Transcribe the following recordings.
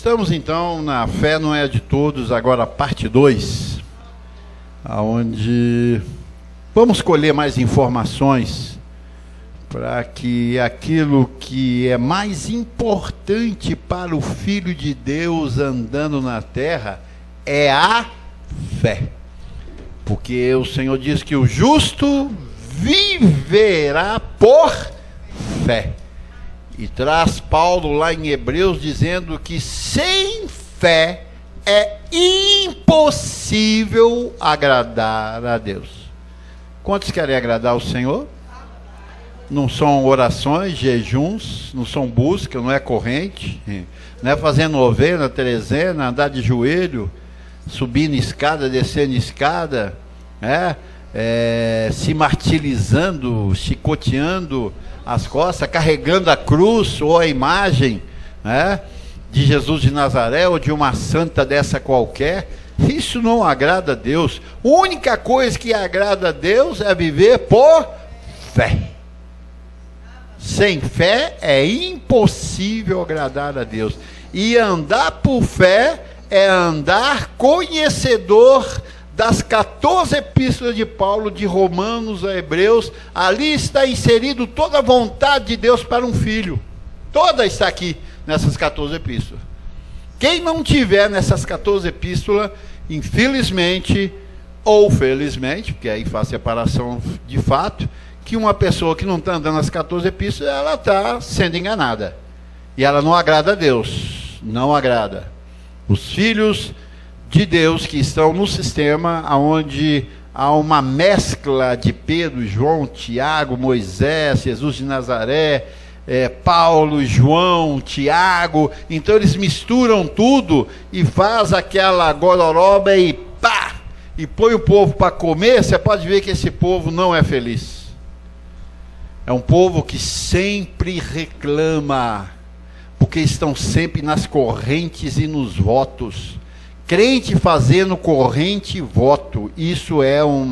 Estamos então na Fé Não É de Todos, agora parte 2, onde vamos colher mais informações para que aquilo que é mais importante para o Filho de Deus andando na terra é a fé. Porque o Senhor diz que o justo viverá por fé. E traz Paulo lá em Hebreus dizendo que sem fé é impossível agradar a Deus. Quantos querem agradar o Senhor? Não são orações, jejuns, não são busca, não é corrente, não é fazendo novena, trezena, andar de joelho, subindo escada, descendo escada, se martirizando, chicoteando as costas, carregando a cruz ou a imagem de Jesus de Nazaré ou de uma santa dessa qualquer. Isso não agrada a Deus. A única coisa que agrada a Deus é viver por fé. Sem fé é impossível agradar a Deus. E andar por fé é andar conhecedor das 14 epístolas de Paulo, de Romanos a Hebreus. Ali está inserido toda a vontade de Deus para um filho. Toda está aqui nessas 14 epístolas. Quem não tiver nessas 14 epístolas, infelizmente ou felizmente, porque aí faz separação de fato, que uma pessoa que não está andando nas 14 epístolas, ela está sendo enganada. E ela não agrada a Deus. Não agrada. Os filhos de Deus que estão no sistema onde há uma mescla de Pedro, João, Tiago, Moisés, Jesus de Nazaré, Paulo, João, Tiago. Então eles misturam tudo e faz aquela gororoba e pá, e põe o povo para comer. Você pode ver que esse povo não é feliz. É um povo que sempre reclama, porque estão sempre nas correntes e nos votos. Crente fazendo corrente e voto, isso é um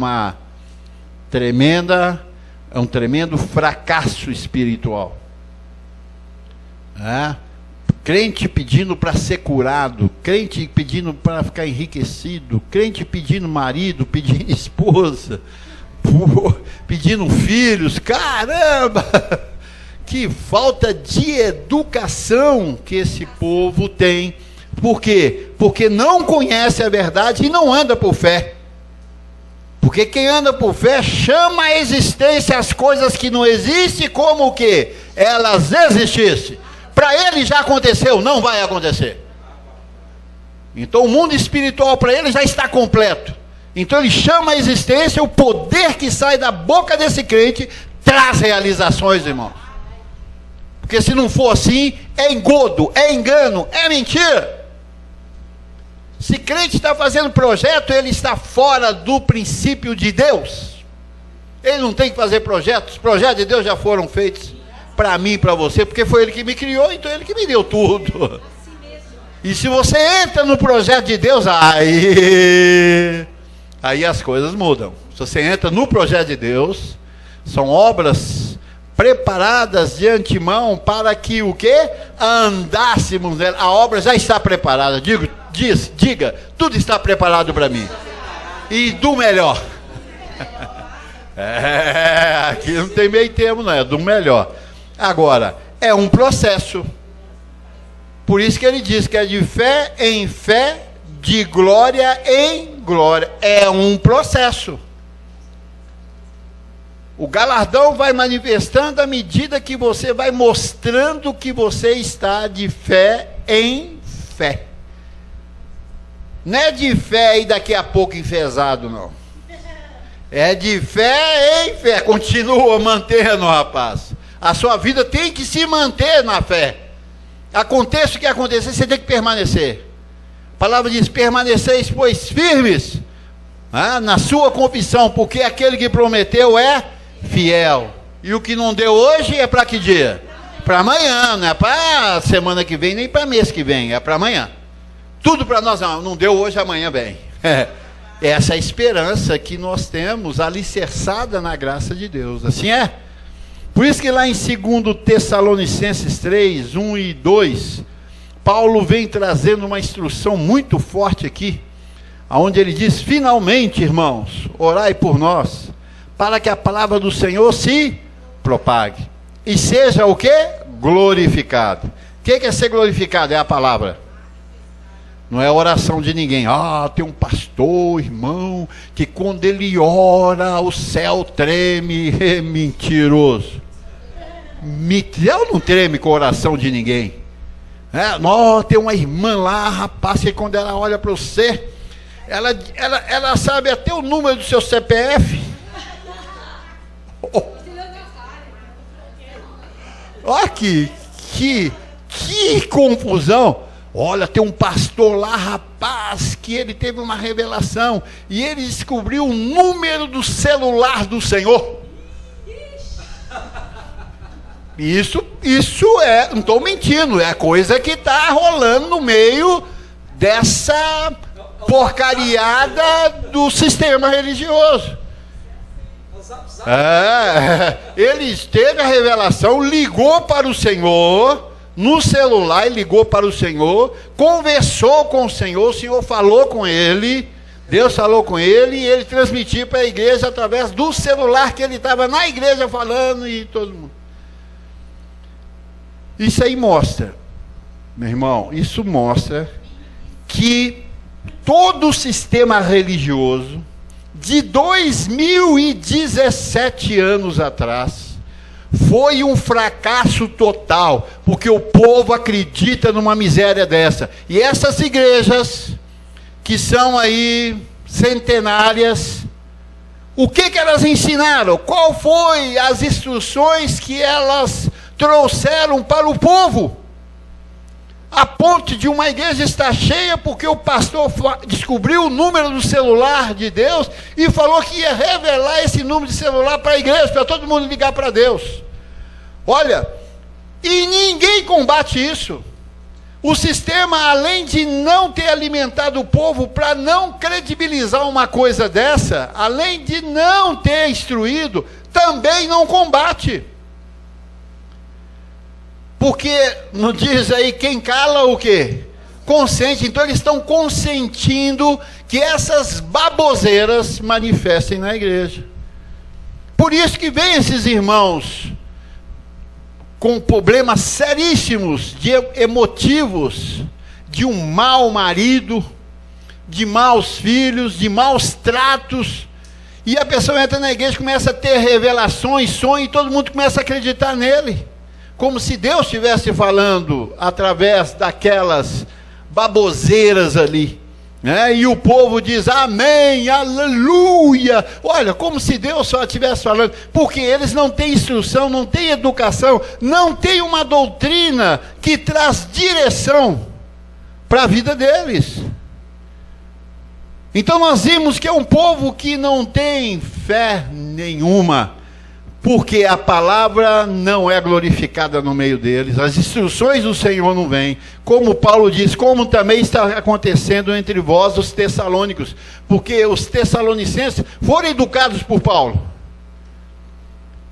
tremendo fracasso espiritual. Crente pedindo para ser curado, crente pedindo para ficar enriquecido, crente pedindo marido, pedindo esposa, pedindo filhos. Caramba! Que falta de educação que esse povo tem. Por quê? Porque não conhece a verdade e não anda por fé. Porque quem anda por fé chama a existência as coisas que não existem como o quê? Elas existissem. Para ele já aconteceu, não vai acontecer. Então o mundo espiritual para ele já está completo. Então ele chama a existência, o poder que sai da boca desse crente traz realizações, irmãos. Porque se não for assim, é engodo, é engano, é mentira. Se crente está fazendo projeto, ele está fora do princípio de Deus. Ele não tem que fazer projetos. Os projetos de Deus já foram feitos para mim e para você, porque foi Ele que me criou, então Ele que me deu tudo. E se você entra no projeto de Deus, aí as coisas mudam. Se você entra no projeto de Deus, são obras preparadas de antemão para que o quê? Andássemos nela. A obra já está preparada. Diga, tudo está preparado para mim. E do melhor. Aqui não tem meio termo, não, é do melhor. Agora, é um processo. Por isso que ele diz que é de fé em fé, de glória em glória. É um processo. O galardão vai manifestando à medida que você vai mostrando que você está de fé em fé. Não é de fé e daqui a pouco enfesado, não. É de fé em fé. Continua mantendo, rapaz. A sua vida tem que se manter na fé. Aconteça o que acontecer, você tem que permanecer. A palavra diz: permaneceis, pois, firmes na sua confissão, porque aquele que prometeu é fiel. E o que não deu hoje é para que dia? Para amanhã, não é para semana que vem, nem para mês que vem, é para amanhã. Tudo para nós, não deu hoje, amanhã vem. Essa é a esperança que nós temos, alicerçada na graça de Deus. Assim é. Por isso que lá em 2 Tessalonicenses 3, 1 e 2, Paulo vem trazendo uma instrução muito forte aqui, onde ele diz: finalmente, irmãos, orai por nós, para que a palavra do Senhor se propague e seja o quê? Glorificado. O que é ser glorificado? É a palavra. Não é a oração de ninguém. Tem um pastor, irmão, que quando ele ora, o céu treme. É mentiroso. Céu não treme com a oração de ninguém. Tem uma irmã lá, rapaz, que quando ela olha para você, ela sabe até o número do seu CPF. Olha que confusão. Olha, tem um pastor lá, rapaz, que ele teve uma revelação e ele descobriu o número do celular do Senhor. Isso não estou mentindo, é a coisa que está rolando no meio dessa porcariada do sistema religioso. Ele teve a revelação, ligou para o Senhor, no celular, ele ligou para o Senhor, conversou com o Senhor falou com ele, Deus falou com ele, e ele transmitiu para a igreja através do celular que ele estava na igreja falando, e todo mundo. Isso aí mostra, meu irmão, isso mostra que todo o sistema religioso de 2017 anos atrás foi um fracasso total, porque o povo acredita numa miséria dessa. E essas igrejas, que são aí centenárias, o que elas ensinaram? Qual foi as instruções que elas trouxeram para o povo? A ponte de uma igreja está cheia porque o pastor descobriu o número do celular de Deus e falou que ia revelar esse número de celular para a igreja, para todo mundo ligar para Deus. Olha, e ninguém combate isso. O sistema, além de não ter alimentado o povo para não credibilizar uma coisa dessa, além de não ter instruído, também não combate. Porque não diz aí, quem cala o quê? Consente. Então eles estão consentindo que essas baboseiras manifestem na igreja. Por isso que vem esses irmãos com problemas seríssimos, emotivos, de um mau marido, de maus filhos, de maus tratos, e a pessoa entra na igreja, começa a ter revelações, sonhos, e todo mundo começa a acreditar nele, como se Deus estivesse falando através daquelas baboseiras ali, né? E o povo diz amém, aleluia. Olha, como se Deus só estivesse falando, porque eles não têm instrução, não têm educação, não têm uma doutrina que traz direção para a vida deles. Então nós vimos que é um povo que não tem fé nenhuma, porque a palavra não é glorificada no meio deles, as instruções do Senhor não vêm, como Paulo diz, como também está acontecendo entre vós os tessalônicos, porque os tessalonicenses foram educados por Paulo.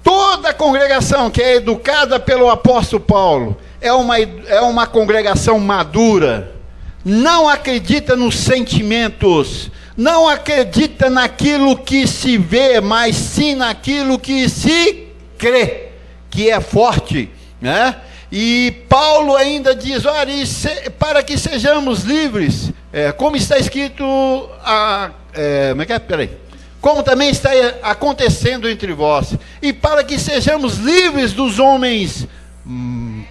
Toda a congregação que é educada pelo apóstolo Paulo é uma congregação madura, não acredita nos sentimentos, não acredita naquilo que se vê, mas sim naquilo que se crê, que é forte, né? E Paulo ainda diz, olha, para que sejamos livres, como está escrito, como também está acontecendo entre vós, e para que sejamos livres dos homens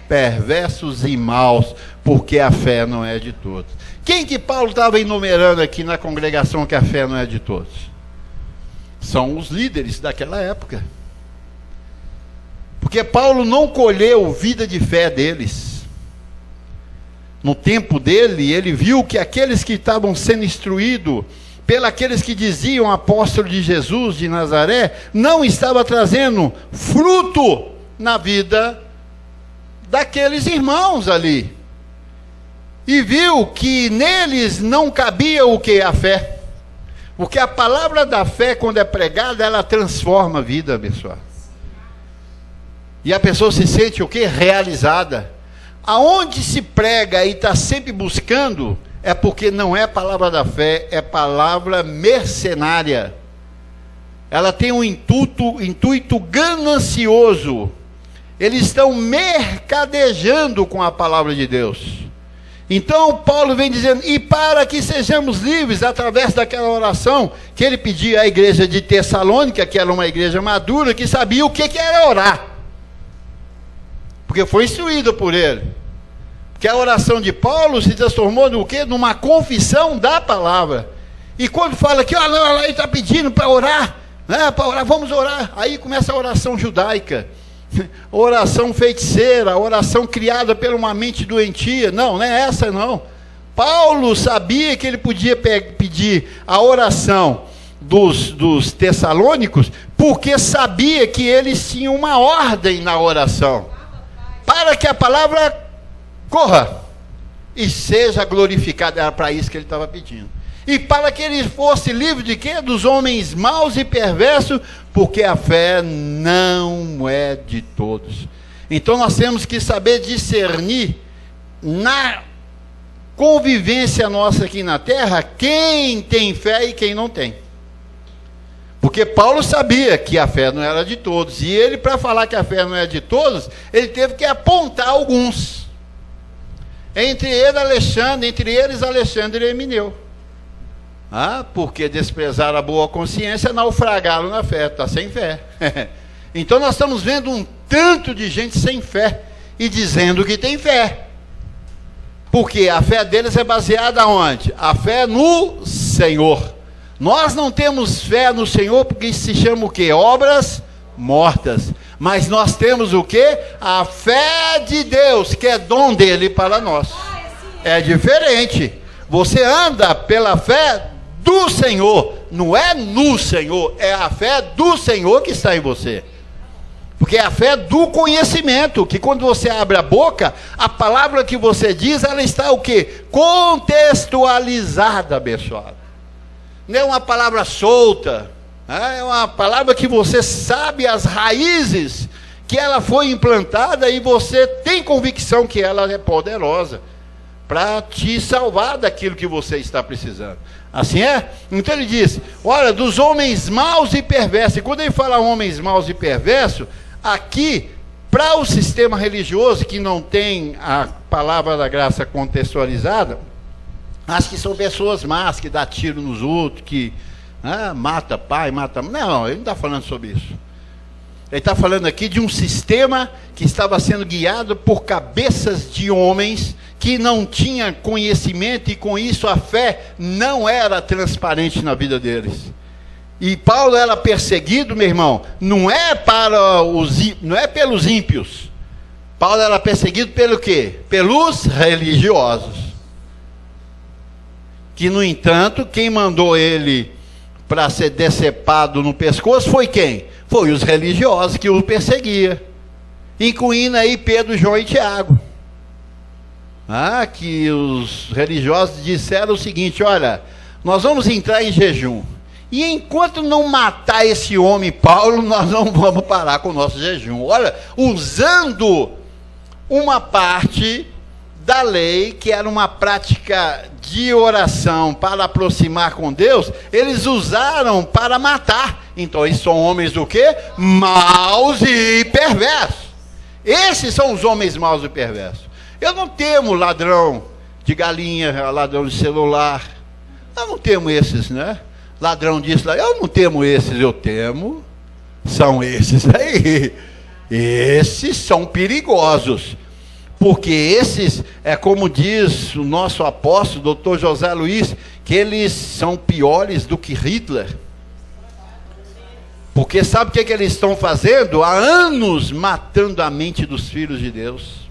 perversos e maus, porque a fé não é de todos. Quem que Paulo estava enumerando aqui na congregação que a fé não é de todos? São os líderes daquela época. Porque Paulo não colheu vida de fé deles. No tempo dele, ele viu que aqueles que estavam sendo instruídos, pelos que diziam apóstolo de Jesus de Nazaré, não estava trazendo fruto na vida daqueles irmãos ali. E viu que neles não cabia o que? A fé. Porque a palavra da fé, quando é pregada, ela transforma a vida, pessoal. E a pessoa se sente o que? Realizada. aonde se prega e está sempre buscando, é porque não é palavra da fé, é palavra mercenária. Ela tem um intuito ganancioso. Eles estão mercadejando com a palavra de Deus. Então Paulo vem dizendo, e para que sejamos livres, através daquela oração que ele pedia à igreja de Tessalônica, que era uma igreja madura, que sabia o que era orar. Porque foi instruído por ele. Que a oração de Paulo se transformou no quê? Numa confissão da palavra. E quando fala que, ele está pedindo para orar, né? Para orar, vamos orar. Aí começa a oração judaica, oração feiticeira, oração criada por uma mente doentia. Não é essa não. Paulo sabia que ele podia pedir a oração dos tessalônicos, porque sabia que eles tinham uma ordem na oração, para que a palavra corra e seja glorificada. Era para isso que ele estava pedindo. E para que ele fosse livre de quê? Dos homens maus e perversos, porque a fé não é de todos. Então nós temos que saber discernir na convivência nossa aqui na terra, quem tem fé e quem não tem. Porque Paulo sabia que a fé não era de todos, e ele, para falar que a fé não é de todos, ele teve que apontar alguns. Entre eles Alexandre e Emineu. Porque desprezaram a boa consciência, naufragaram na fé, está sem fé. Então nós estamos vendo um tanto de gente sem fé, e dizendo que tem fé. Porque a fé deles é baseada onde? A fé no Senhor. Nós não temos fé no Senhor, porque isso se chama o quê? Obras mortas. Mas nós temos o quê? A fé de Deus, que é dom dele para nós. É diferente. Você anda pela fé do Senhor, não é no Senhor, é a fé do Senhor que está em você. Porque é a fé do conhecimento, que quando você abre a boca, a palavra que você diz, ela está o quê? Contextualizada, abençoado. Não é uma palavra solta, é uma palavra que você sabe as raízes, que ela foi implantada e você tem convicção que ela é poderosa para te salvar daquilo que você está precisando. Assim é? Então ele diz, olha, dos homens maus e perversos. E quando ele fala homens maus e perversos, aqui, para o sistema religioso que não tem a palavra da graça contextualizada, acho que são pessoas más, que dá tiro nos outros, que mata pai, mata... Não, ele não está falando sobre isso. Ele está falando aqui de um sistema que estava sendo guiado por cabeças de homens que não tinham conhecimento, e com isso a fé não era transparente na vida deles. E Paulo era perseguido, meu irmão, não é pelos ímpios. Paulo era perseguido pelo quê? Pelos religiosos. Que, no entanto, quem mandou ele para ser decepado no pescoço foi quem? Foi os religiosos que o perseguiam, incluindo aí Pedro, João e Tiago. Que os religiosos disseram o seguinte: olha, nós vamos entrar em jejum, e enquanto não matar esse homem Paulo, nós não vamos parar com o nosso jejum. Olha, usando uma parte da lei, que era uma prática de oração para aproximar com Deus, eles usaram para matar. Então eles são homens do quê? Maus e perversos. Esses são os homens maus e perversos. Eu não temo ladrão de galinha, ladrão de celular. Eu não temo esses, né? Ladrão disso, eu não temo esses, eu temo são esses aí. Esses são perigosos. Porque esses, como diz o nosso apóstolo, Dr. José Luiz, que eles são piores do que Hitler. Porque sabe o que eles estão fazendo? Há anos matando a mente dos filhos de Deus.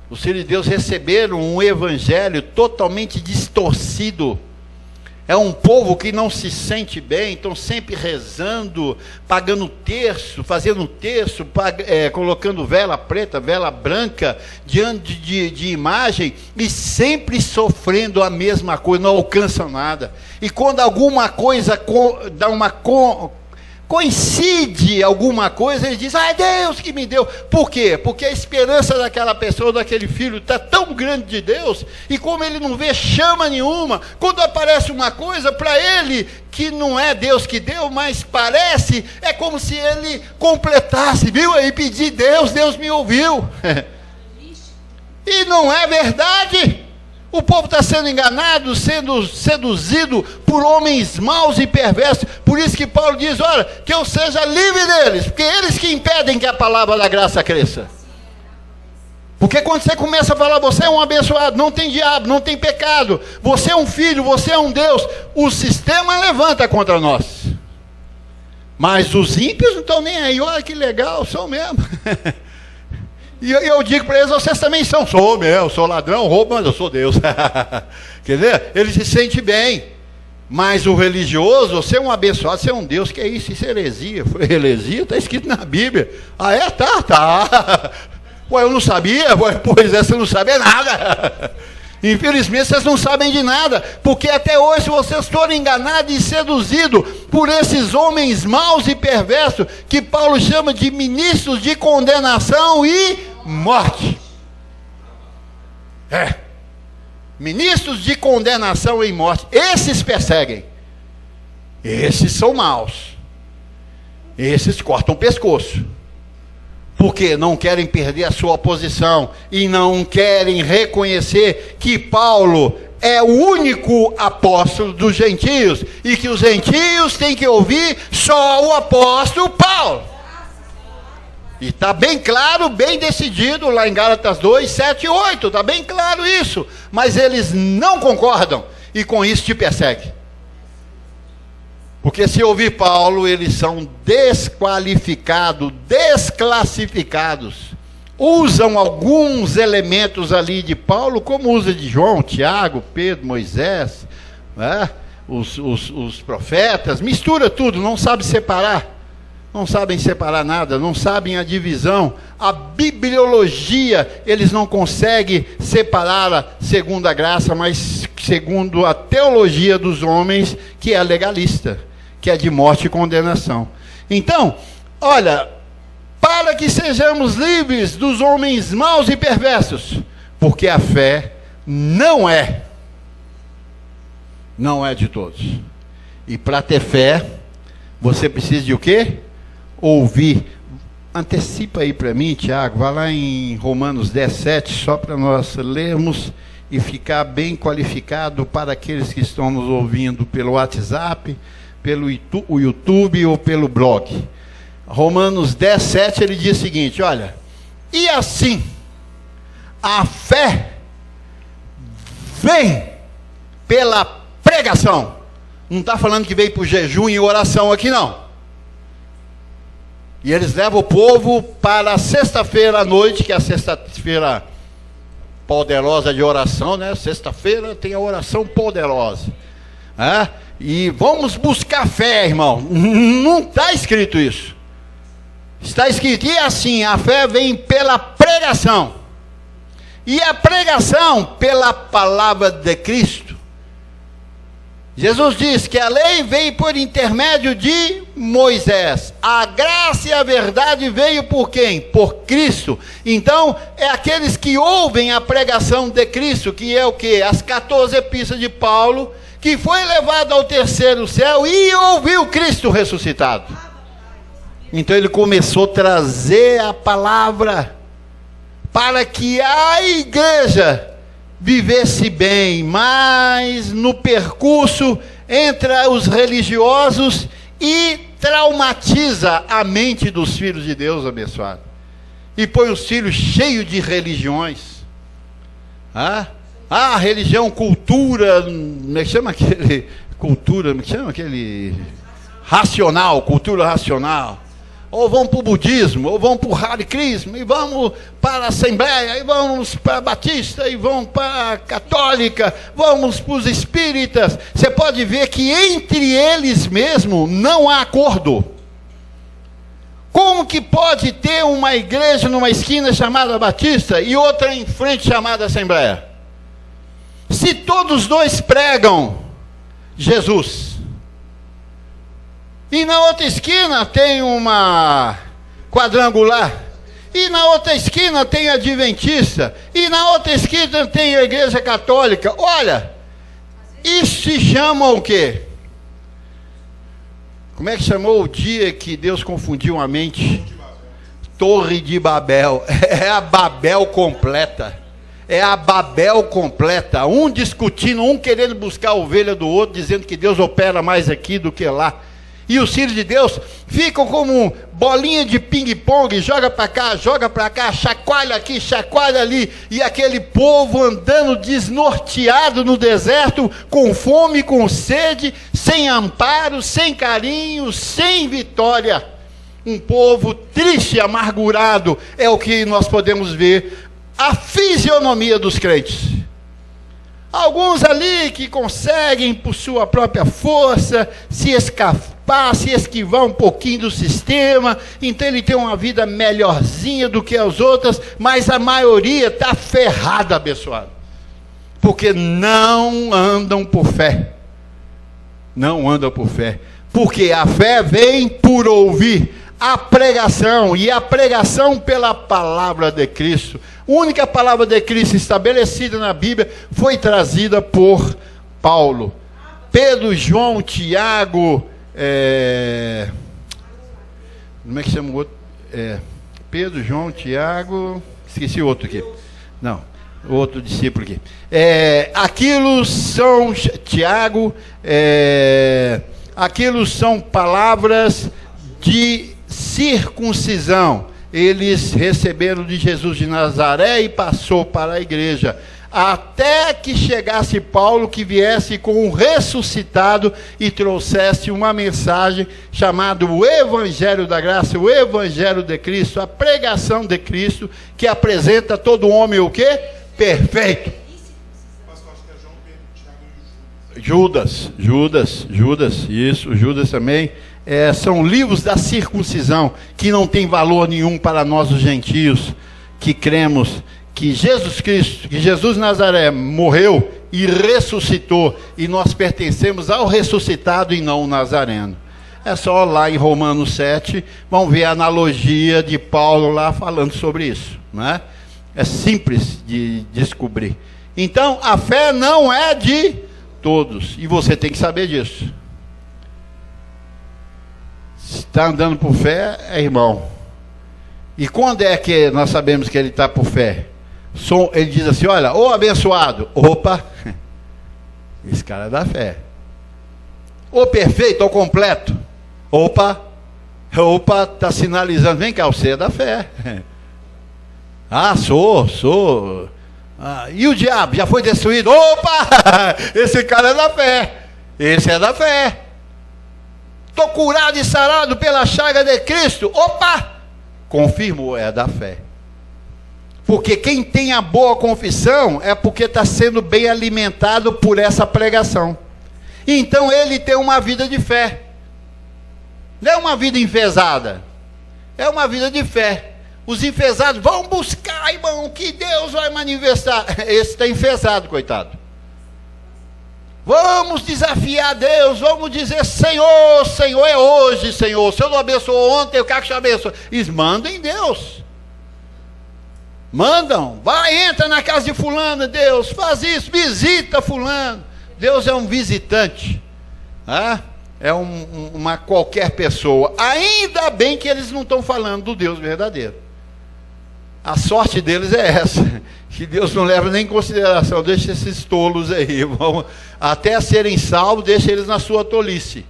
Os filhos de Deus receberam um evangelho totalmente distorcido. É um povo que não se sente bem, estão sempre rezando, pagando terço, fazendo terço, colocando vela preta, vela branca, diante de imagem, e sempre sofrendo a mesma coisa, não alcançam nada. E quando alguma coisa dá uma coincide alguma coisa, ele diz, é Deus que me deu. Por quê? Porque a esperança daquela pessoa, daquele filho, está tão grande de Deus, e como ele não vê chama nenhuma, quando aparece uma coisa para ele, que não é Deus que deu, mas parece, é como se ele completasse, viu? Aí pedi Deus, Deus me ouviu. E não é verdade. O povo está sendo enganado, sendo seduzido por homens maus e perversos. Por isso que Paulo diz, olha, que eu seja livre deles, porque eles que impedem que a palavra da graça cresça. Porque quando você começa a falar, você é um abençoado, não tem diabo, não tem pecado, você é um filho, você é um Deus, o sistema levanta contra nós. Mas os ímpios não estão nem aí, olha que legal, são mesmo. E eu digo para eles, vocês também são. Sou meu, sou ladrão, roubo, mas eu sou Deus. Quer dizer? Ele se sente bem. Mas o religioso, você é um abençoado, você é um Deus. Que é isso? Isso é heresia. Foi heresia? Está escrito na Bíblia. Ah, é? Tá. Ué, eu não sabia. Ué, pois é, você não sabe nada. Infelizmente, vocês não sabem de nada. Porque até hoje vocês foram enganados e seduzidos por esses homens maus e perversos, que Paulo chama de ministros de condenação e morte. Ministros de condenação e morte. Esses perseguem. Esses são maus. Esses cortam o pescoço. Porque não querem perder a sua posição e não querem reconhecer que Paulo é o único apóstolo dos gentios e que os gentios têm que ouvir só o apóstolo Paulo. E está bem claro, bem decidido lá em Gálatas 2, 7 e 8, está bem claro isso. Mas eles não concordam e com isso te perseguem. Porque se ouvir Paulo, eles são desqualificados, desclassificados. Usam alguns elementos ali de Paulo, como usa de João, Tiago, Pedro, Moisés, né? os profetas, mistura tudo, não sabe separar. Não sabem separar nada, não sabem a divisão. A bibliologia, eles não conseguem separar segundo a graça, mas segundo a teologia dos homens, que é legalista, que é de morte e condenação. Então, olha, para que sejamos livres dos homens maus e perversos, porque a fé não é de todos. E para ter fé, você precisa de o quê? Ouvir. Antecipa aí para mim, Tiago, vai lá em Romanos 10, 7, só para nós lermos e ficar bem qualificado para aqueles que estão nos ouvindo pelo WhatsApp, pelo YouTube ou pelo blog. Romanos 10, 7, ele diz o seguinte, olha, e assim, a fé vem pela pregação. Não está falando que veio por jejum e oração aqui não. E eles levam o povo para a sexta-feira à noite, que é a sexta-feira poderosa de oração, né? Sexta-feira tem a oração poderosa. E vamos buscar fé, irmão. Não está escrito isso. Está escrito, e assim, a fé vem pela pregação. E a pregação pela palavra de Cristo. Jesus diz que a lei veio por intermédio de Moisés. A graça e a verdade veio por quem? Por Cristo. Então, é aqueles que ouvem a pregação de Cristo, que é o quê? As 14 epístolas de Paulo, que foi levado ao terceiro céu e ouviu Cristo ressuscitado. Então, ele começou a trazer a palavra para que a igreja vivesse bem, mas no percurso entre os religiosos e traumatiza a mente dos filhos de Deus abençoado. E põe os filhos cheios de religiões. Religião, cultura, como é que chama aquele? Cultura, como é que chama aquele? Racional, cultura racional. Ou vão para o budismo, ou vão para o Hare Krishna, e vamos para a Assembleia, e vamos para a Batista, e vão para a Católica, vamos para os Espíritas. Você pode ver que entre eles mesmo não há acordo. Como que pode ter uma igreja numa esquina chamada Batista e outra em frente chamada Assembleia? Se todos dois pregam Jesus, E na outra esquina tem uma quadrangular. E na outra esquina tem a adventista. E na outra esquina tem a igreja católica. Olha, isso se chama o quê? Como é que chamou o dia que Deus confundiu a mente? Torre de Babel. É a Babel completa. É a Babel completa. Um discutindo, um querendo buscar a ovelha do outro, dizendo que Deus opera mais aqui do que lá. E os filhos de Deus ficam como bolinha de ping-pong, joga para cá, chacoalha aqui, chacoalha ali. E aquele povo andando desnorteado no deserto, com fome, com sede, sem amparo, sem carinho, sem vitória. Um povo triste, amargurado, é o que nós podemos ver, a fisionomia dos crentes. Alguns ali que conseguem, por sua própria força, se escapar, se esquivar um pouquinho do sistema, então ele tem uma vida melhorzinha do que as outras, mas a maioria está ferrada, abençoado, porque não andam por fé. Não andam por fé, porque a fé vem por ouvir a pregação, e a pregação pela palavra de Cristo. A única palavra de Cristo estabelecida na Bíblia foi trazida por Paulo. Pedro, João, Tiago, como é que chama o outro? Pedro, João, Tiago, esqueci o outro aqui. Não, outro discípulo aqui. Aquilo são, Tiago, aquilo são palavras de circuncisão. Eles receberam de Jesus de Nazaré e passou para a igreja, até que chegasse Paulo, que viesse com o ressuscitado e trouxesse uma mensagem chamada o Evangelho da Graça, o Evangelho de Cristo, a pregação de Cristo, que apresenta todo homem o quê? Perfeito. Judas, isso, Judas também. São livros da circuncisão, que não tem valor nenhum para nós os gentios, que cremos que Jesus Cristo, que Jesus Nazaré morreu e ressuscitou, e nós pertencemos ao ressuscitado e não ao nazareno. É só lá em Romanos 7, vão ver a analogia de Paulo lá falando sobre isso, né? É simples de descobrir. Então, a fé não é de todos, e você tem que saber disso. Se está andando por fé, é irmão. E quando é que nós sabemos que ele está por fé? Ele diz assim, olha, ô abençoado, opa, esse cara é da fé. Ô perfeito, ô completo, opa, está sinalizando, vem cá, você é da fé. Ah, sou. E o diabo já foi destruído? Opa, esse cara é da fé. Esse é da fé. Estou curado e sarado pela chaga de Cristo. Opa! Confirmou, é da fé. Porque quem tem a boa confissão é porque está sendo bem alimentado por essa pregação. Então ele tem uma vida de fé. Não é uma vida enfesada. É uma vida de fé. Os enfesados vão buscar, irmão, que Deus vai manifestar. Esse está enfesado, coitado. Vamos desafiar Deus, vamos dizer, Senhor, Senhor é hoje, Senhor. O Senhor não abençoou ontem, eu quero que te abençoe. Eles mandam em Deus. Mandam, vai, entra na casa de fulano, Deus, faz isso, visita fulano. Deus é um visitante. É uma qualquer pessoa. Ainda bem que eles não estão falando do Deus verdadeiro. A sorte deles é essa, que Deus não leva nem em consideração. Deixa esses tolos aí, vão, até serem salvos, deixa eles na sua tolice,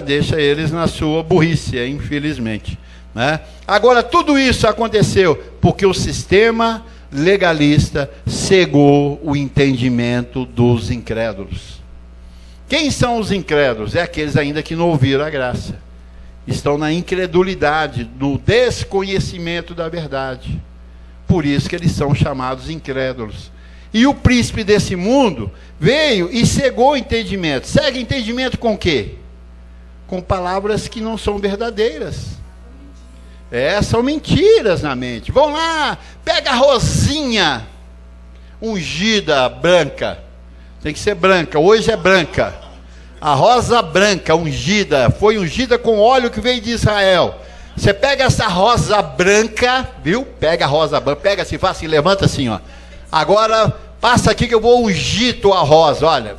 deixa eles na sua burrice, infelizmente, né? Agora, tudo isso aconteceu porque o sistema legalista cegou o entendimento dos incrédulos. Quem são os incrédulos? É aqueles ainda que não ouviram a graça, estão na incredulidade, no desconhecimento da verdade. Por isso que eles são chamados incrédulos. E o príncipe desse mundo veio e cegou o entendimento. Cega entendimento com o quê? Com palavras que não são verdadeiras. São mentiras na mente. Vão lá, pega a rosinha ungida, branca. Tem que ser branca, hoje é branca. A rosa branca, ungida, foi ungida com óleo que veio de Israel. Você pega essa rosa branca, viu? Pega a rosa branca, pega assim, faz assim, levanta assim, ó. Agora, passa aqui que eu vou ungir tua rosa, olha.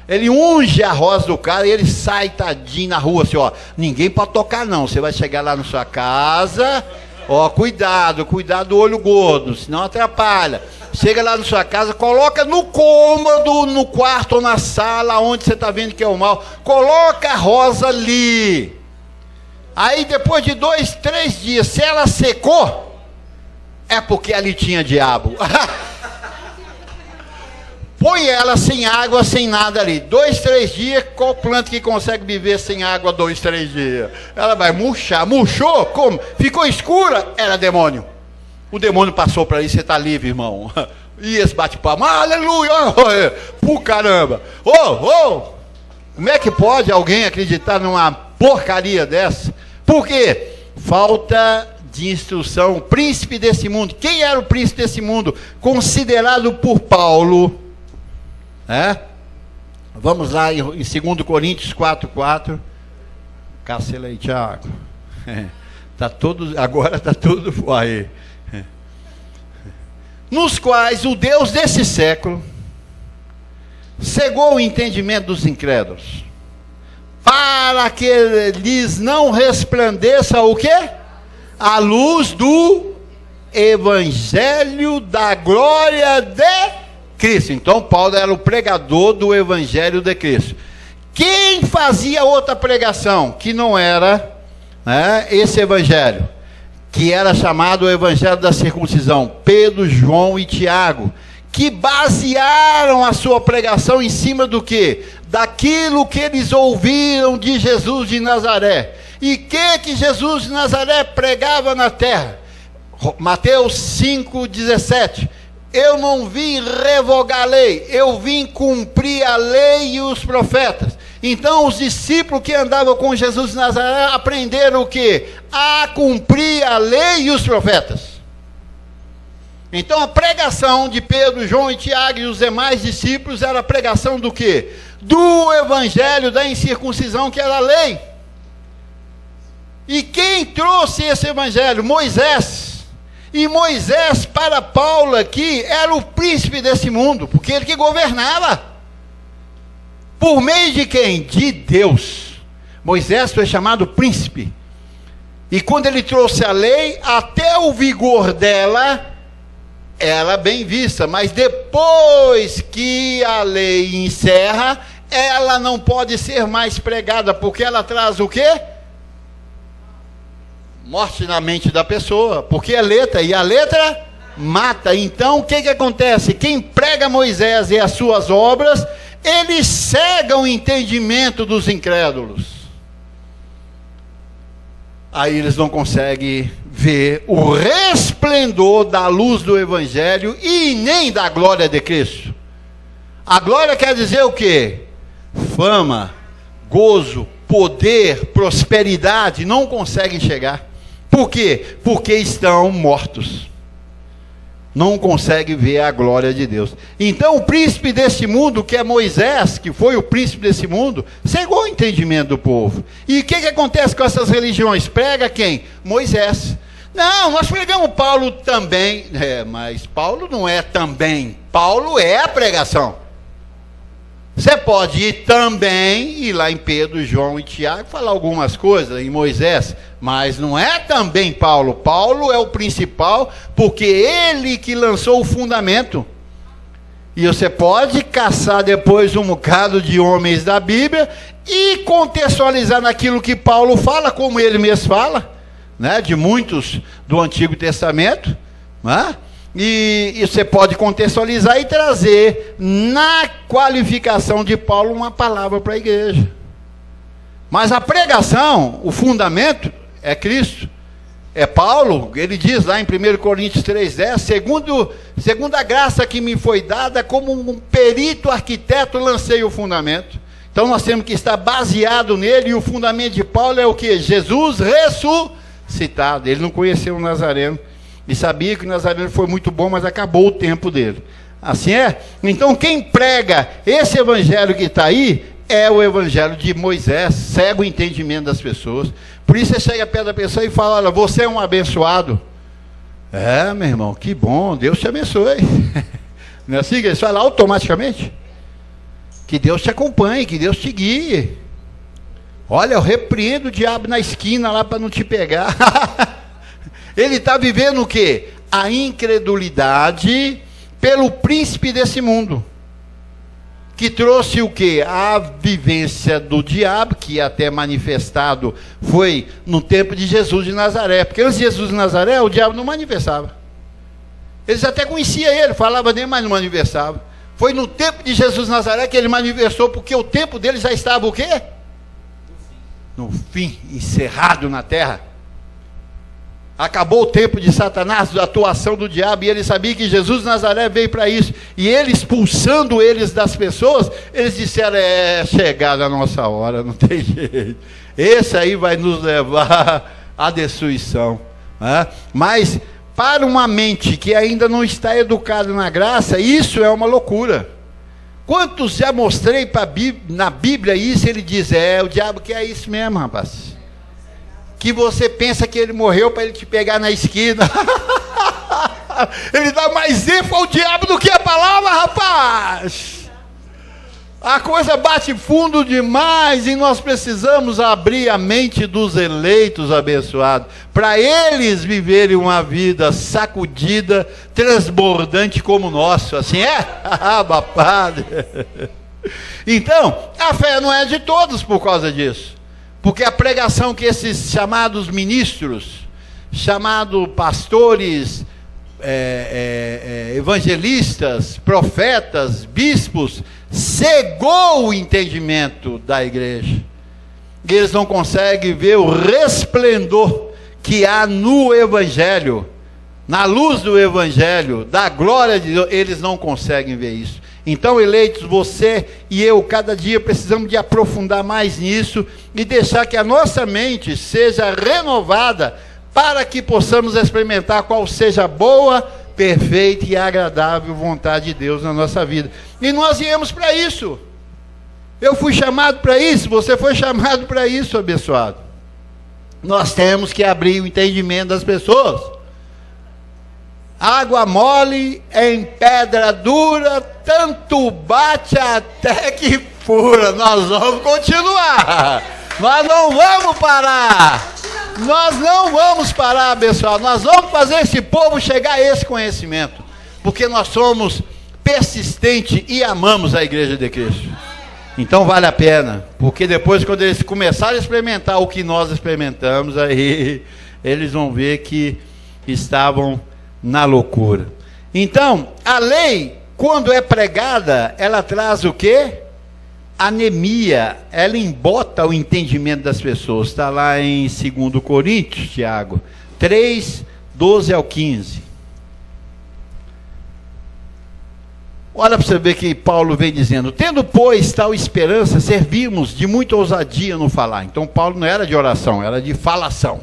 Ele unge a rosa do cara e ele sai tadinho na rua, assim, ó. Ninguém pode tocar não, você vai chegar lá na sua casa, ó, cuidado do olho gordo, senão atrapalha. Chega lá na sua casa, coloca no cômodo, no quarto ou na sala, onde você está vendo que é o mal. Coloca a rosa ali. Aí depois de 2, 3 dias, se ela secou, é porque ali tinha diabo. Põe ela sem água, sem nada ali. 2, 3 dias, qual planta que consegue viver sem água 2, 3 dias? Ela vai murchar. Murchou? Como? Ficou escura? Era demônio. O demônio passou para aí, você está livre, irmão. E esse bate-papo, aleluia, por caramba. Como é que pode alguém acreditar numa porcaria dessa? Por quê? Falta de instrução. O príncipe desse mundo. Quem era o príncipe desse mundo? Considerado por Paulo. Vamos lá em 2 Coríntios 4:4. Cancela aí, Tiago. Agora está tudo aí. Nos quais o Deus desse século cegou o entendimento dos incrédulos, para que lhes não resplandeça o quê? A luz do Evangelho da glória de Cristo. Então Paulo era o pregador do Evangelho de Cristo. Quem fazia outra pregação que não era esse Evangelho, que era chamado o Evangelho da circuncisão? Pedro, João e Tiago, que basearam a sua pregação em cima do quê? Daquilo que eles ouviram de Jesus de Nazaré. E que Jesus de Nazaré pregava na terra? Mateus 5:17. Eu não vim revogar a lei, eu vim cumprir a lei e os profetas. Então os discípulos que andavam com Jesus de Nazaré aprenderam o quê? A cumprir a lei e os profetas. Então a pregação de Pedro, João e Tiago e os demais discípulos era a pregação do quê? Do Evangelho da incircuncisão, que era a lei. E quem trouxe esse Evangelho? Moisés. E Moisés, para Paulo aqui, era o príncipe desse mundo, porque ele que governava. Por meio de quem? De Deus. Moisés foi chamado príncipe. E quando ele trouxe a lei, até o vigor dela era bem vista. Mas depois que a lei encerra, ela não pode ser mais pregada, porque ela traz o quê? Morte na mente da pessoa, porque é letra, e a letra mata. Então o que acontece? Quem prega Moisés e as suas obras, eles cegam o entendimento dos incrédulos. Aí eles não conseguem ver o resplendor da luz do Evangelho e nem da glória de Cristo. A glória quer dizer o quê? Fama, gozo, poder, prosperidade. Não conseguem chegar. Por quê? Porque estão mortos. Não consegue ver a glória de Deus. Então o príncipe desse mundo, que é Moisés, que foi o príncipe desse mundo, cegou o entendimento do povo. E o que acontece com essas religiões? Prega quem? Moisés. Não, nós pregamos Paulo também. Mas Paulo não é também. Paulo é a pregação. Você pode ir também, ir lá em Pedro, João e Tiago, falar algumas coisas em Moisés, mas não é também Paulo. Paulo é o principal, porque ele que lançou o fundamento. E você pode caçar depois um bocado de homens da Bíblia e contextualizar naquilo que Paulo fala, como ele mesmo fala, de muitos do Antigo Testamento, E você pode contextualizar e trazer na qualificação de Paulo uma palavra para a igreja. Mas a pregação, o fundamento é Cristo. É Paulo, ele diz lá em 1 Coríntios 3:10, segundo a graça que me foi dada, como um perito arquiteto lancei o fundamento. Então nós temos que estar baseado nele, e o fundamento de Paulo é o que? Jesus ressuscitado. Ele não conheceu o Nazareno. E sabia que o Nazareno foi muito bom, mas acabou o tempo dele. Assim é? Então quem prega esse evangelho que está aí, é o evangelho de Moisés, cega o entendimento das pessoas. Por isso você chega perto da pessoa e fala: olha, você é um abençoado. É, meu irmão, que bom, Deus te abençoe. Não é assim que eles falam automaticamente? Que Deus te acompanhe, que Deus te guie. Olha, eu repreendo o diabo na esquina lá para não te pegar. Ele está vivendo o quê? A incredulidade pelo príncipe desse mundo, que trouxe o quê? A vivência do diabo, que até manifestado foi no tempo de Jesus de Nazaré, porque antes de Jesus de Nazaré o diabo não manifestava. Eles até conheciam ele, falavam dele, mas não manifestava. Foi no tempo de Jesus de Nazaré que ele manifestou, porque o tempo dele já estava o quê? No fim, encerrado na terra. Acabou o tempo de Satanás, da atuação do diabo, e ele sabia que Jesus de Nazaré veio para isso. E ele, expulsando eles das pessoas, eles disseram: é chegada a nossa hora, não tem jeito. Esse aí vai nos levar à destruição. Né? Mas, para uma mente que ainda não está educada na graça, isso é uma loucura. Quantos já mostrei na Bíblia isso? Ele diz: o diabo quer isso mesmo, rapaz. Que você pensa que ele morreu para ele te pegar na esquina. Ele dá mais ênfase ao diabo do que a palavra, rapaz. A coisa bate fundo demais e nós precisamos abrir a mente dos eleitos abençoados, para eles viverem uma vida sacudida, transbordante como o nosso. Assim é? Padre. Então, a fé não é de todos por causa disso. Porque a pregação que esses chamados ministros, chamados pastores, evangelistas, profetas, bispos, cegou o entendimento da igreja. E eles não conseguem ver o resplendor que há no evangelho, na luz do evangelho, da glória de Deus. Eles não conseguem ver isso. Então, eleitos, você e eu, cada dia precisamos de aprofundar mais nisso e deixar que a nossa mente seja renovada para que possamos experimentar qual seja a boa, perfeita e agradável vontade de Deus na nossa vida. E nós viemos para isso. Eu fui chamado para isso, você foi chamado para isso, abençoado. Nós temos que abrir o entendimento das pessoas. Água mole em pedra dura, tanto bate até que fura. Nós vamos continuar. Nós não vamos parar. Nós não vamos parar, abençoado. Nós vamos fazer esse povo chegar a esse conhecimento. Porque nós somos persistentes e amamos a igreja de Cristo. Então vale a pena. Porque depois, quando eles começarem a experimentar o que nós experimentamos, aí eles vão ver que estavam na loucura. Então, a lei, quando é pregada, ela traz o quê? Anemia. Ela embota o entendimento das pessoas. Está lá em 2 Coríntios, Tiago 3, 12 ao 15. Olha para você ver que Paulo vem dizendo: tendo, pois, tal esperança, servimos de muita ousadia no falar. Então Paulo não era de oração, era de falação.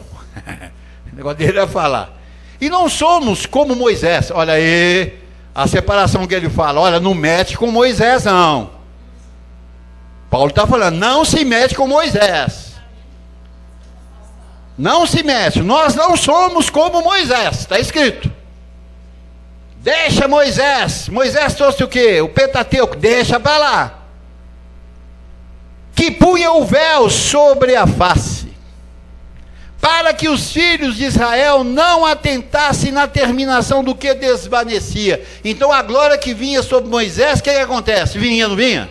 O negócio dele era falar. E não somos como Moisés. Olha aí, a separação que ele fala. Olha, não mete com Moisés, não. Paulo está falando, não se mete com Moisés. Não se mete. Nós não somos como Moisés. Está escrito. Deixa Moisés. Moisés trouxe o quê? O Pentateuco. Deixa para lá. Que punha o véu sobre a face, para que os filhos de Israel não atentassem na terminação do que desvanecia. Então a glória que vinha sobre Moisés, o que acontece? Vinha, não vinha?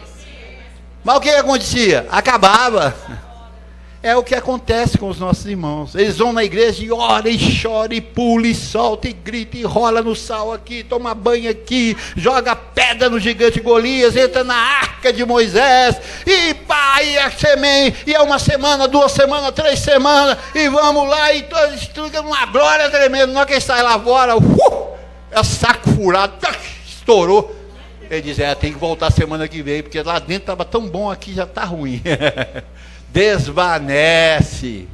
Mas o que acontecia? Acabava. É o que acontece com os nossos irmãos. Eles vão na igreja e ora, e chora, e pula, e solta, e grita, e rola no sal aqui, toma banho aqui, joga pedra no gigante Golias, entra na arca de Moisés, e pá, e é semente, e é uma semana, 2 semanas, 3 semanas, e vamos lá, e uma glória tremenda. Na hora que ele sai lá fora, é saco furado, estourou. Ele diz: tem que voltar semana que vem, porque lá dentro estava tão bom, aqui já está ruim. Desvanece,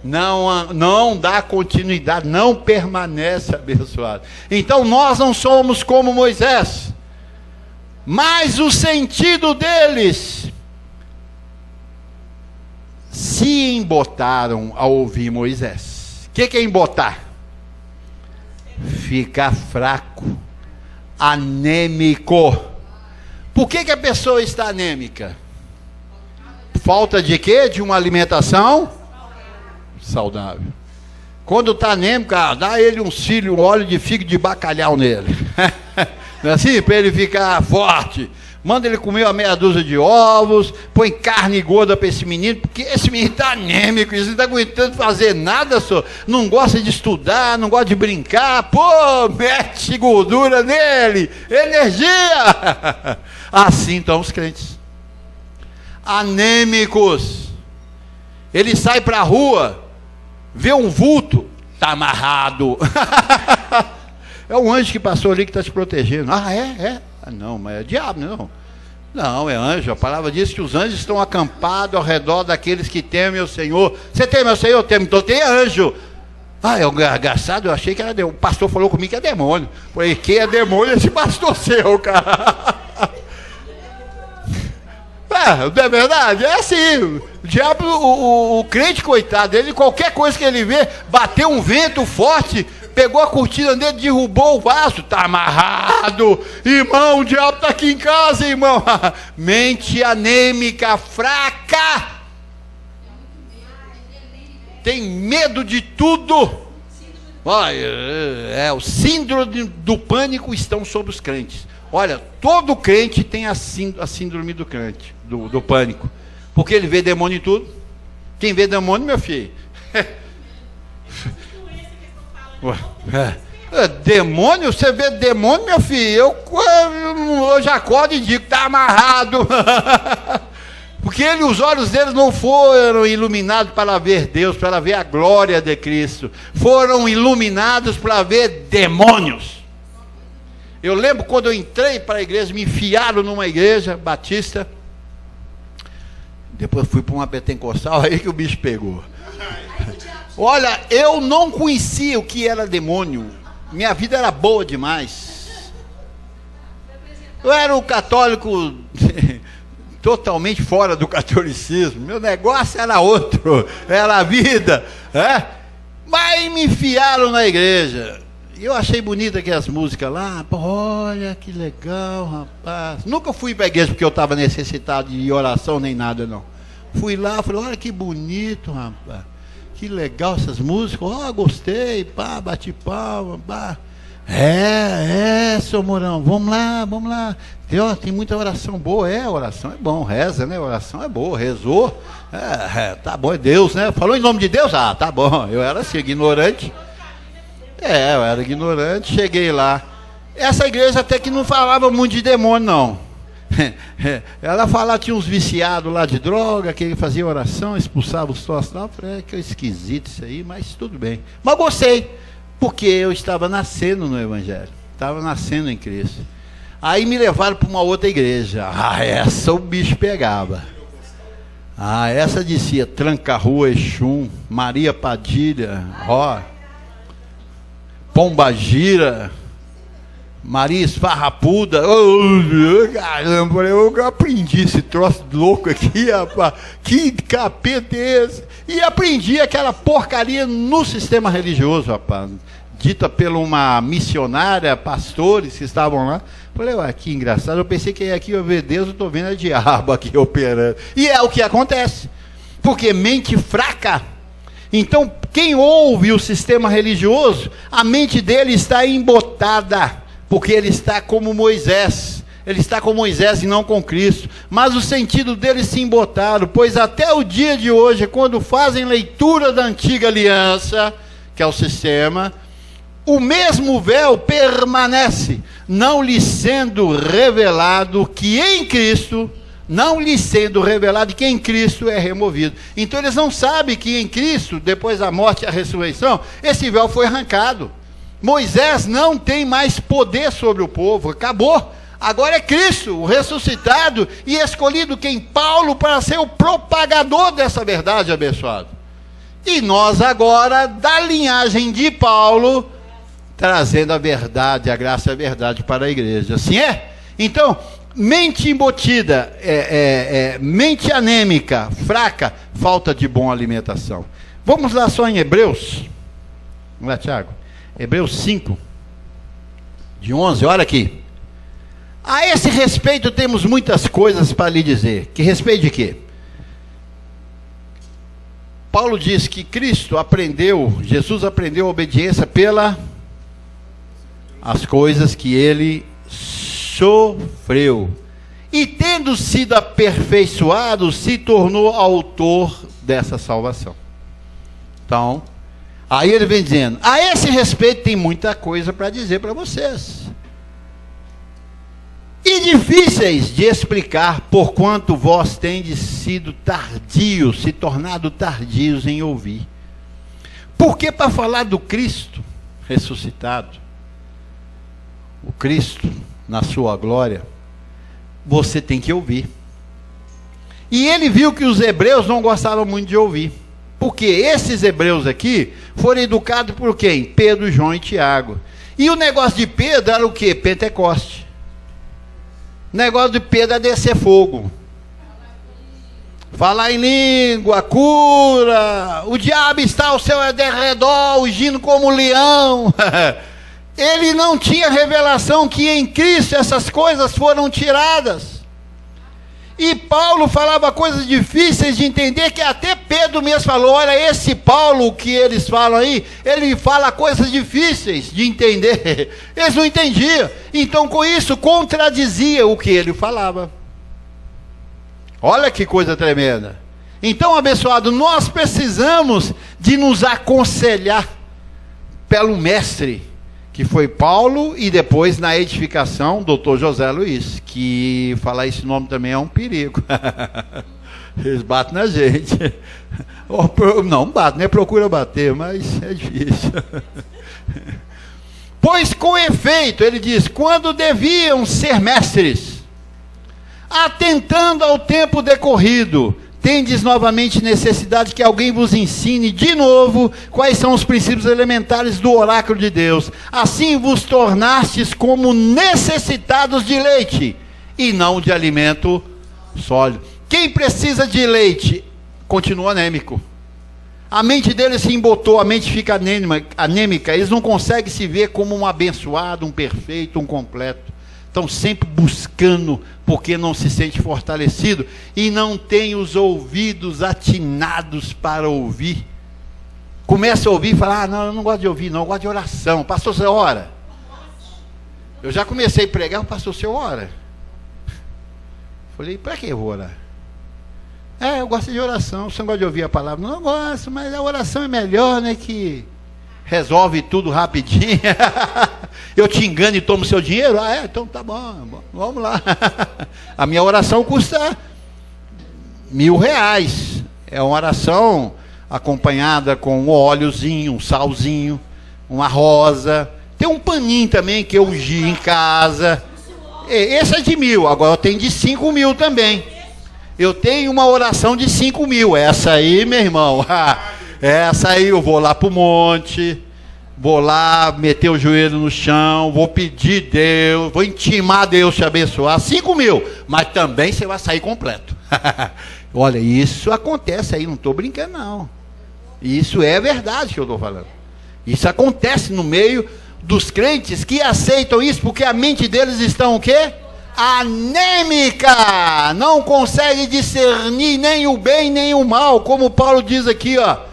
não dá continuidade, não permanece, abençoado. Então nós não somos como Moisés, mas o sentido deles se embotaram ao ouvir Moisés. O que é embotar? Ficar fraco, anêmico. Por que a pessoa está anêmica? Falta de quê? De uma alimentação saudável. Quando está anêmico, dá ele um óleo de figo de bacalhau nele. Não é assim? Para ele ficar forte. Manda ele comer uma meia dúzia de ovos, põe carne gorda para esse menino, porque esse menino está anêmico, ele não está aguentando fazer nada, só. Não gosta de estudar, não gosta de brincar, pô, mete gordura nele, energia. Assim estão os crentes, anêmicos. Ele sai para a rua, vê um vulto, está amarrado. É um anjo que passou ali que está te protegendo. É? Não, mas é diabo, não. Não, é anjo. A palavra diz que os anjos estão acampados ao redor daqueles que temem o Senhor. Você teme o Senhor? Teme. Então tem anjo. É engraçado, eu achei que era demônio. O pastor falou comigo que é demônio. Falei, que é demônio esse pastor seu, cara? Não é verdade? É assim. O diabo, o crente, coitado dele, qualquer coisa que ele vê, bateu um vento forte, pegou a cortina dele, derrubou o vaso, está amarrado. Irmão, o diabo está aqui em casa, irmão. Mente anêmica, fraca. Tem medo de tudo. O síndrome do pânico estão sobre os crentes. Olha, todo crente tem a síndrome do crente, do pânico. Porque ele vê demônio em tudo. Quem vê demônio, meu filho? Demônio? Você vê demônio, meu filho? Eu já acordo e digo que está amarrado. Porque os olhos deles não foram iluminados para ver Deus, para ver a glória de Cristo. Foram iluminados para ver demônios. Eu lembro quando eu entrei para a igreja, me enfiaram numa igreja batista. Depois fui para uma pentecostal, aí que o bicho pegou. Olha, eu não conhecia o que era demônio. Minha vida era boa demais. Eu era um católico totalmente fora do catolicismo. Meu negócio era outro, era a vida. Mas me enfiaram na igreja. Eu achei bonita aquelas músicas lá. Olha que legal, rapaz. Nunca fui para a igreja porque eu estava necessitado de oração nem nada, não. Fui lá, falei, olha que bonito, rapaz. Que legal essas músicas. Gostei, bati palma, seu Mourão, vamos lá. Tem muita oração boa. Oração é bom, reza, né? Oração é boa, rezou. Tá bom, é Deus, né? Falou em nome de Deus? Tá bom. Eu era assim, ignorante. Eu era ignorante, cheguei lá. Essa igreja até que não falava muito de demônio, não. Ela falava, tinha uns viciados lá de droga, que ele fazia oração, expulsava os troços lá. Eu falei, que esquisito isso aí, mas tudo bem. Mas gostei, porque eu estava nascendo no Evangelho, estava nascendo em Cristo. Aí me levaram para uma outra igreja. Essa o bicho pegava. Essa dizia Tranca-Rua, Exum, Maria Padilha, Pombagira, Maria Esfarrapuda. Caramba, eu aprendi esse troço louco aqui, rapaz. Que capeta é esse? E aprendi aquela porcaria no sistema religioso, rapaz. Dita por uma missionária, pastores que estavam lá. Falei, que engraçado. Eu pensei que aqui eu ver Deus, eu estou vendo a diabo aqui operando. E é o que acontece. Porque mente fraca. Então, quem ouve o sistema religioso, a mente dele está embotada. Porque ele está como Moisés. Ele está com Moisés e não com Cristo. Mas o sentido dele se embotaram. Pois até o dia de hoje, quando fazem leitura da antiga aliança, que é o sistema, o mesmo véu permanece, não lhe sendo revelado que em Cristo, é removido. Então eles não sabem que em Cristo, depois da morte e a ressurreição, esse véu foi arrancado. Moisés não tem mais poder sobre o povo, acabou. Agora é Cristo, o ressuscitado e escolhido, quem? Paulo, para ser o propagador dessa verdade, abençoado. E nós agora, da linhagem de Paulo, trazendo a verdade, a graça e a verdade para a igreja. Assim é? Então, mente embotida, mente anêmica, fraca, falta de boa alimentação. Vamos lá só em Hebreus. Vamos lá, Tiago. Hebreus 5, de 11, olha aqui. A esse respeito temos muitas coisas para lhe dizer. Que respeito de quê? Paulo diz que Jesus aprendeu a obediência as coisas que ele sofreu. E tendo sido aperfeiçoado, se tornou autor dessa salvação. Então, aí ele vem dizendo, a esse respeito tem muita coisa para dizer para vocês. E difíceis de explicar, porquanto vós tendes sido tardios, se tornado tardios em ouvir. Porque para falar do Cristo ressuscitado, o Cristo na sua glória, você tem que ouvir. E ele viu que os hebreus não gostaram muito de ouvir. Porque esses hebreus aqui foram educados por quem? Pedro, João e Tiago. E o negócio de Pedro era o quê? Pentecoste. O negócio de Pedro é descer fogo. Falar em língua, cura. O diabo está ao seu derredor, rugindo como um leão. Ele não tinha revelação que em Cristo essas coisas foram tiradas. E Paulo falava coisas difíceis de entender, que até Pedro mesmo falou, olha, esse Paulo que eles falam aí, ele fala coisas difíceis de entender. Eles não entendiam. Então, com isso, contradizia o que ele falava. Olha que coisa tremenda. Então, abençoado, nós precisamos de nos aconselhar pelo mestre, que foi Paulo, e depois na edificação, doutor José Luiz, que falar esse nome também é um perigo. Eles batem na gente. Não batem, né? Procura bater, mas é difícil. Pois com efeito, ele diz, quando deviam ser mestres, atentando ao tempo decorrido, tendes novamente necessidade que alguém vos ensine de novo quais são os princípios elementares do oráculo de Deus. Assim vos tornastes como necessitados de leite, e não de alimento sólido. Quem precisa de leite, continua anêmico. A mente deles se embotou, a mente fica anêmica, eles não conseguem se ver como um abençoado, um perfeito, um completo. Estão sempre buscando, porque não se sente fortalecido, e não tem os ouvidos atinados para ouvir. Começa a ouvir e fala, não, eu não gosto de ouvir, não, eu gosto de oração. Pastor, você ora? Eu já comecei a pregar, pastor, você ora? Falei, para que eu vou orar? Eu gosto de oração, você não gosta de ouvir a palavra? Não, eu gosto, mas a oração é melhor, né, que resolve tudo rapidinho. Eu te engano e tomo seu dinheiro? Então tá bom, vamos lá. A minha oração custa R$1.000. É uma oração acompanhada com um óleozinho, um salzinho, uma rosa. Tem um paninho também que eu ungi em casa. Esse é de 1.000, agora eu tenho de 5.000 também. Eu tenho uma oração de 5.000. Essa aí, meu irmão, essa aí eu vou lá pro monte, vou lá meter o joelho no chão, vou pedir Deus, vou intimar Deus te abençoar, 5.000, mas também você vai sair completo. Olha, isso acontece aí, não estou brincando não. Isso é verdade que eu estou falando. Isso acontece no meio dos crentes que aceitam isso, porque a mente deles estão o quê? Anêmica, não consegue discernir nem o bem nem o mal, como Paulo diz aqui, ó.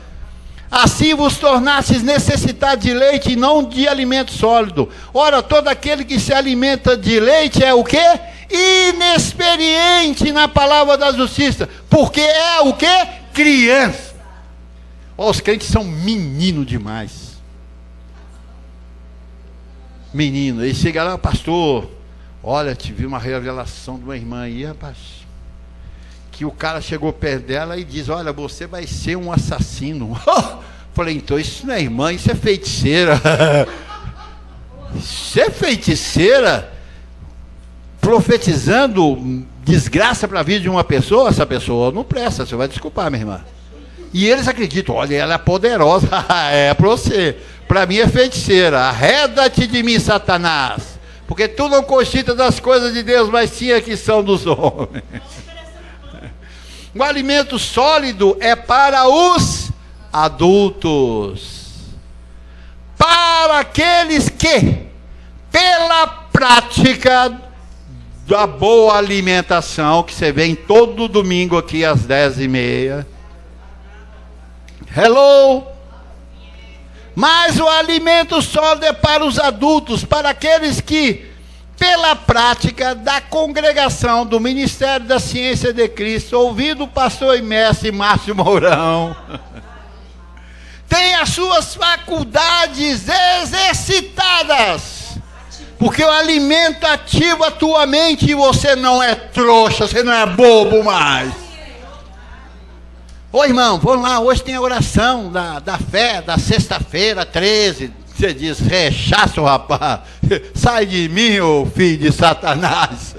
Assim vos tornastes necessitados de leite e não de alimento sólido. Ora, todo aquele que se alimenta de leite é o quê? Inexperiente na palavra da justiça, porque é o quê? Criança. Os crentes são menino demais. Menino, ele chega lá, pastor, olha, tive uma revelação de uma irmã aí, rapaz, que o cara chegou perto dela e diz, olha, você vai ser um assassino. Falei, então isso não é irmã, isso é feiticeira. Isso é feiticeira? Profetizando desgraça para a vida de uma pessoa, essa pessoa não presta, você vai desculpar, minha irmã. E eles acreditam, olha, ela é poderosa. É para você. Para mim é feiticeira. Arreda-te de mim, Satanás. Porque tu não cogita das coisas de Deus, mas sim a que são dos homens. O alimento sólido é para os adultos, para aqueles que, pela prática da boa alimentação, que você vem todo domingo aqui às 10h30. Hello! Mas o alimento sólido é para os adultos, para aqueles que, pela prática da congregação do Ministério da Ciência de Cristo, ouvindo o pastor e mestre Márcio Mourão, tem as suas faculdades exercitadas, porque o alimento ativa a tua mente e você não é trouxa, você não é bobo mais. Ô irmão, vamos lá, hoje tem a oração da fé, da sexta-feira, 13. Você diz, rechaço, rapaz, sai de mim, ô filho de Satanás.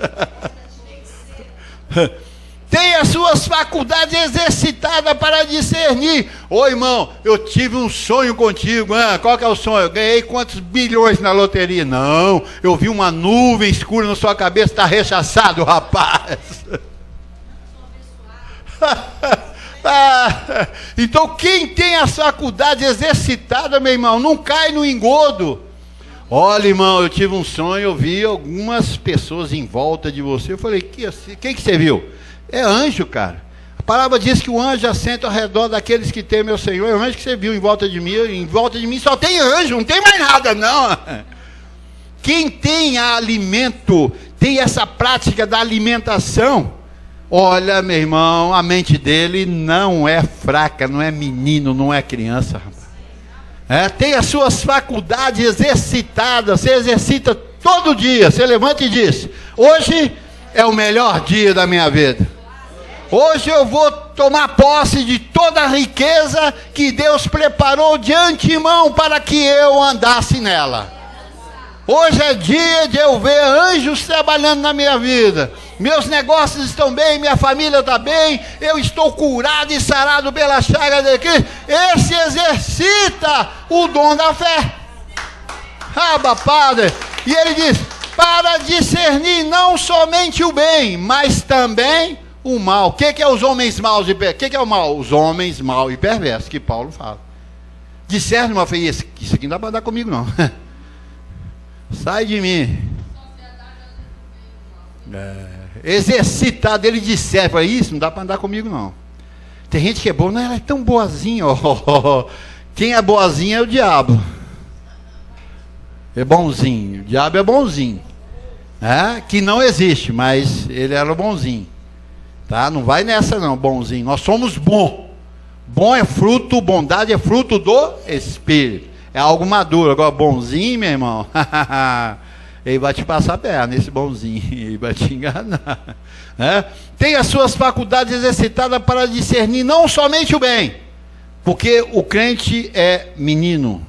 Tem as suas faculdades exercitadas para discernir. Ô irmão, eu tive um sonho contigo. Qual que é o sonho? Eu ganhei quantos bilhões na loteria? Não, eu vi uma nuvem escura na sua cabeça, está rechaçado, rapaz. Então quem tem as faculdades exercitadas, meu irmão, não cai no engodo. Olha, irmão, eu tive um sonho, eu vi algumas pessoas em volta de você. Eu falei, quem que você viu? É anjo, cara. A palavra diz que o anjo assenta ao redor daqueles que temem ao Senhor. É o anjo que você viu em volta de mim. Em volta de mim só tem anjo, não tem mais nada, não. Quem tem alimento, tem essa prática da alimentação, olha, meu irmão, a mente dele não é fraca, não é menino, não é criança, rapaz. Tem as suas faculdades exercitadas, você exercita todo dia, você levanta e diz, hoje é o melhor dia da minha vida. Hoje eu vou tomar posse de toda a riqueza que Deus preparou de antemão para que eu andasse nela. Hoje é dia de eu ver anjos trabalhando na minha vida. Meus negócios estão bem, minha família está bem, eu estou curado e sarado pela chaga de Cristo. Esse exercita o dom da fé. Padre. E ele diz, para discernir não somente o bem, mas também o mal. O que é os homens maus e perversos? O que é o mal? Os homens maus e perversos, que Paulo fala. Discerne, meu filho, isso aqui não dá para andar comigo, não. Sai de mim. Exercitado, ele discerne. Isso não dá para andar comigo, não. Tem gente que é boa, não, ela é tão boazinha. Quem é boazinha é o diabo. É bonzinho. O diabo é bonzinho. Que não existe, mas ele era bonzinho. Tá? Não vai nessa não, bonzinho. Nós somos bom. Bom é fruto, bondade é fruto do Espírito. É algo maduro. Agora, bonzinho, meu irmão, ele vai te passar a perna, esse bonzinho, ele vai te enganar. Tem as suas faculdades exercitadas para discernir não somente o bem, porque o crente é menino,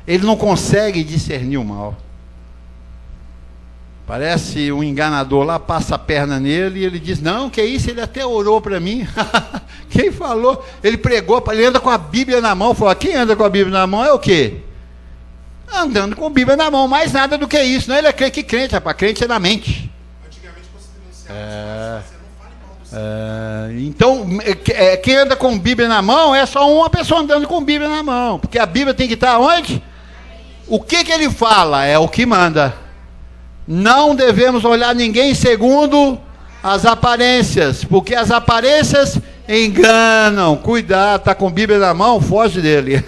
ele não consegue discernir o mal. Parece um enganador lá, passa a perna nele e ele diz, não, que isso, ele até orou para mim. Quem falou? Ele pregou, ele anda com a Bíblia na mão. Falou, quem anda com a Bíblia na mão é o quê? Andando com a Bíblia na mão, mais nada do que isso. Não, ele é crente, que crente, rapaz, crente é na mente. Antigamente você denunciava, você não fale mal do então, quem anda com a Bíblia na mão é só uma pessoa andando com a Bíblia na mão. Porque a Bíblia tem que estar onde? O que ele fala é o que manda. Não devemos olhar ninguém segundo as aparências, porque as aparências enganam. Cuidado, está com a Bíblia na mão, foge dele.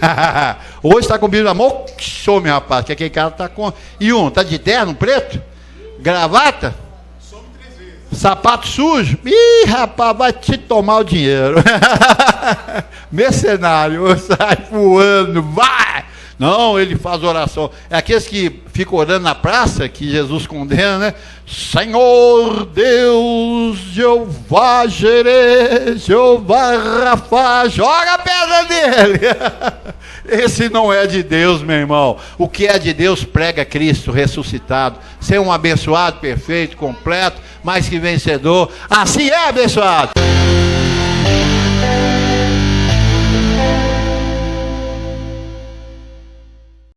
Hoje está com a Bíblia na mão, some, rapaz, que aquele cara está com... E está de terno preto? Gravata? Some 3 vezes. Sapato sujo? Ih, rapaz, vai te tomar o dinheiro. Mercenário, sai voando, vai! Não, ele faz oração. É aqueles que ficam orando na praça, que Jesus condena, né? Senhor Deus, Jeová Jireh, Jeová Rafá, joga a pedra dele. Esse não é de Deus, meu irmão. O que é de Deus prega Cristo ressuscitado. Ser um abençoado, perfeito, completo, mais que vencedor. Assim é, abençoado.